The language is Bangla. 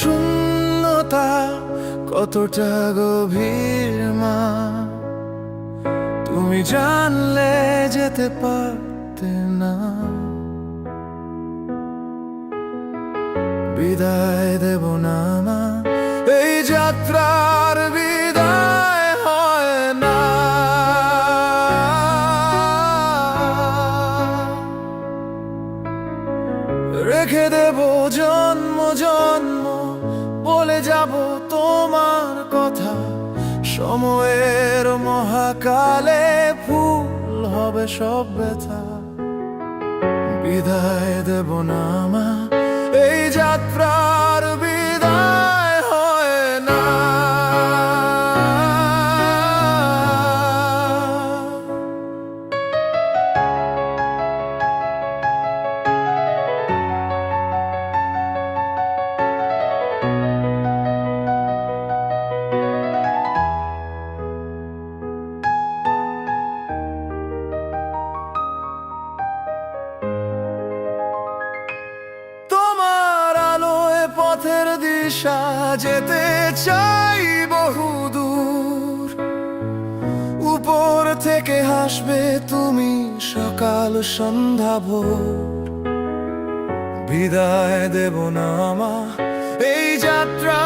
শূন্যতা কতটা গভীর মা, তুমি জানলে যেতে পারতে না। বিদায় দেব না মা, এই যাত্রার বিদায় হয় না। রেখে দেব জন্ম জন্ম, বলে যাব তোমার কথা। সময়ের মহাকালে ফুল হবে সব ব্যথা। বিদায় দেব না মা, এই যাত্রার বিদায় হয় না। পথের দিশা যেতে চাই বহুদূর, উপর থেকে হাসবে তুমি সকাল সন্ধ্যা ভোর। বিদায় দেব না মা, এই যাত্রা